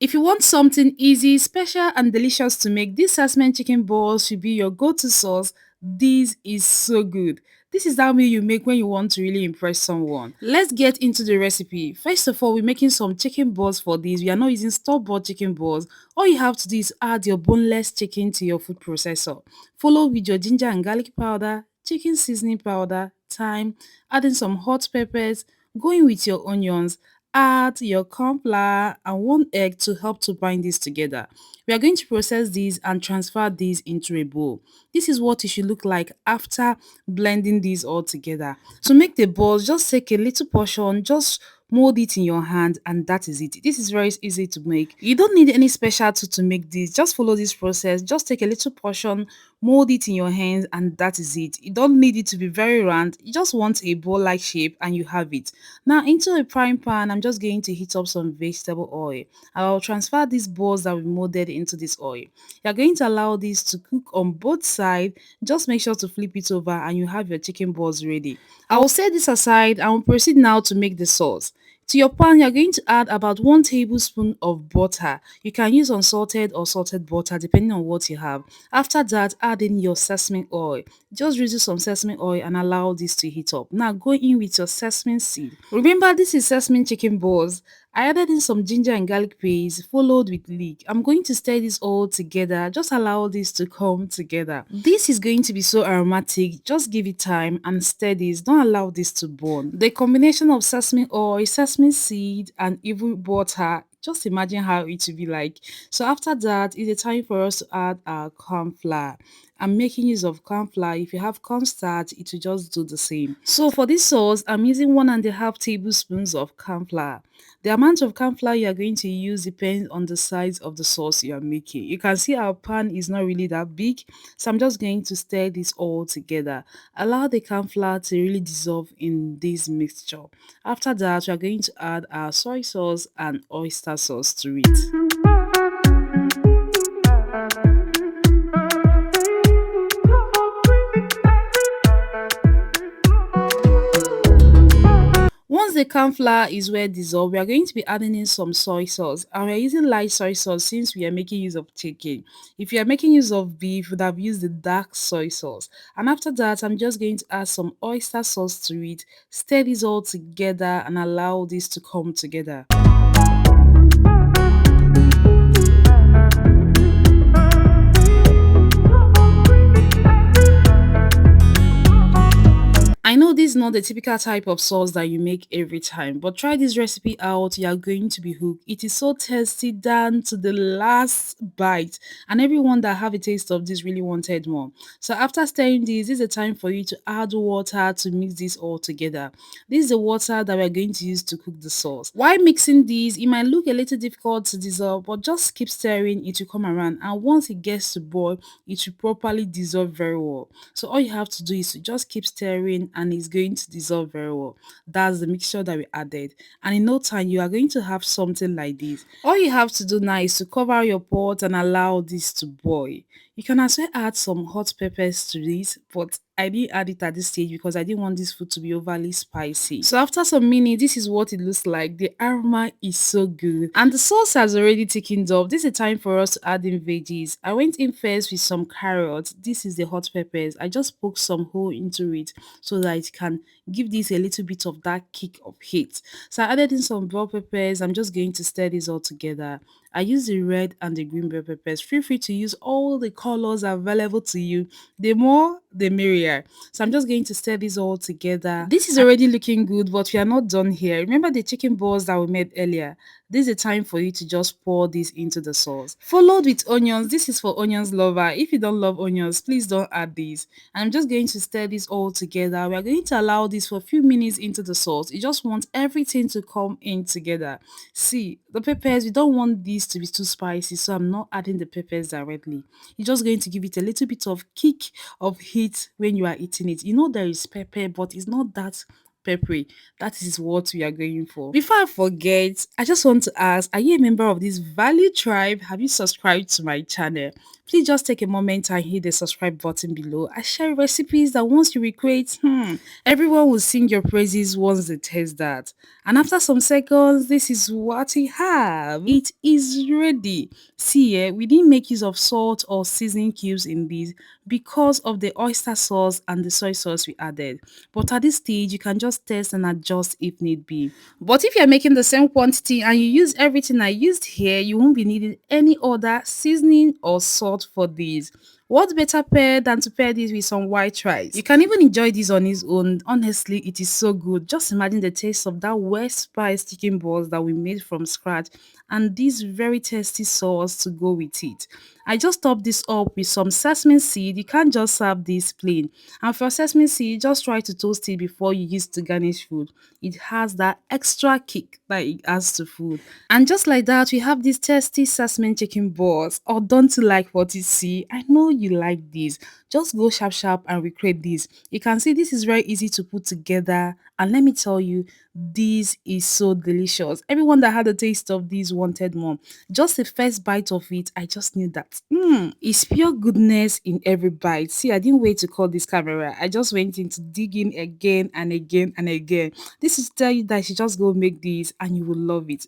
If you want something easy, special, and delicious to make, this Sesame Chicken Balls should be your go-to sauce. This is so good. This is that meal you make when you want to really impress someone. Let's get into the recipe. First of all, we're making some chicken balls for this. We are not using store-bought chicken balls. All you have to do is add your boneless chicken to your food processor. Follow with your ginger and garlic powder, chicken seasoning powder, thyme, adding some hot peppers, going with your onions, add your corn flour and one egg to help to bind this together. We are going to process these and transfer these into a bowl. This is what it should look like after blending these all together. To make the balls, just take a little portion, just mold it in your hand, and that is it. This is very easy to make. You don't need any special tool to make this. Just follow this process. Just take a little portion, mold it in your hands, and that is it. You don't need it to be very round. You just want a bowl like shape and you have it. Now into a frying pan, I'm just going to heat up some vegetable oil. I'll transfer these balls that we molded into this oil. You're going to allow this to cook on both sides. Just make sure to flip it over and you have your chicken balls ready. I will set this aside and will proceed now to make the sauce. To your pan, you're going to add about 1 tablespoon of butter. You can use unsalted or salted butter depending on what you have. After that, add in your sesame oil. Just drizzle some sesame oil and allow this to heat up. Now go in with your sesame seed. Remember, this is sesame chicken balls. I added in some ginger and garlic paste followed with leek. I'm going to stir this all together. Just allow this to come together. This is going to be so aromatic. Just give it time and stir this. Don't allow this to burn. The combination of sesame oil, sesame seed and even butter, just imagine how it will be like. So after that, it's a time for us to add our corn flour. I'm making use of corn flour. If you have cornstarch, it will just do the same. So for this sauce, I'm using 1.5 tablespoons of corn flour. The amount of corn flour you are going to use depends on the size of the sauce you are making. You can see our pan is not really that big, so I'm just going to stir this all together. Allow the corn flour to really dissolve in this mixture. After that, we are going to add our soy sauce and oyster sauce to it. Once the corn flour is well dissolved, we are going to be adding in some soy sauce. And we are using light soy sauce since we are making use of chicken. If you are making use of beef, you would have used the dark soy sauce. And after that, I'm just going to add some oyster sauce to it. Stir this all together and allow this to come together. I know this is not the typical type of sauce that you make every time, but try this recipe out. You are going to be hooked. It is so tasty down to the last bite, and everyone that have a taste of this really wanted more. So after stirring this is a time for you to add water to mix this all together. This is the water that we're going to use to cook the sauce. While mixing these, it might look a little difficult to dissolve, but just keep stirring, it will come around, and once it gets to boil, it will properly dissolve very well. So all you have to do is to just keep stirring and it's going to dissolve very well. That's the mixture that we added. And in no time, you are going to have something like this. All you have to do now is to cover your pot and allow this to boil. You can as well add some hot peppers to this, but I didn't add it at this stage because I didn't want this food to be overly spicy. So after some minutes, this is what it looks like. The aroma is so good. And the sauce has already thickened up. This is time for us to add in veggies. I went in first with some carrots. This is the hot peppers. I just poked some hole into it so that it can give this a little bit of that kick of heat. So I added in some bell peppers. I'm just going to stir this all together. I use the red and the green bell peppers. Feel free to use all the colors available to you. The more, the merrier. So I'm just going to stir this all together. This is already looking good, but we are not done here. Remember the chicken balls that we made earlier? This is a time for you to just pour this into the sauce. Followed with onions. This is for onions lover. If you don't love onions, please don't add these. I'm just going to stir this all together. We are going to allow this for a few minutes into the sauce. You just want everything to come in together. See, the peppers, we don't want these to be too spicy, so I'm not adding the peppers directly. You're just going to give it a little bit of kick of heat when you are eating it. You know there is pepper, but it's not that peppery. That is what we are going for. Before I forget, I just want to ask, are you a member of this value tribe? Have you subscribed to my channel? Please just take a moment and hit the subscribe button below. I share recipes that once you recreate, everyone will sing your praises once they taste that. And after some seconds, this is what we have. It is ready. See, we didn't make use of salt or seasoning cubes in this because of the oyster sauce and the soy sauce we added. But at this stage, you can just test and adjust if need be. But if you're making the same quantity and you use everything I used here, you won't be needing any other seasoning or salt for this. What better pair than to pair this with some white rice? You can even enjoy this on its own. Honestly, it is so good. Just imagine the taste of that West Spice chicken balls that we made from scratch and this very tasty sauce to go with it. I just top this up with some sesame seed. You can't just serve this plain. And for sesame seed, just try to toast it before you use to garnish food. It has that extra kick that it adds to food. And just like that, we have these tasty sesame chicken balls. Or don't you like what you see? I know you like this. Just go sharp sharp and recreate this. You can see this is very easy to put together. And let me tell you, this is so delicious. Everyone that had a taste of this wanted more. Just the first bite of it, I just knew that. It's pure goodness in every bite. See, I didn't wait to call this camera. I just went into digging again and again and again. This is to tell you that you should just go make this and you will love it.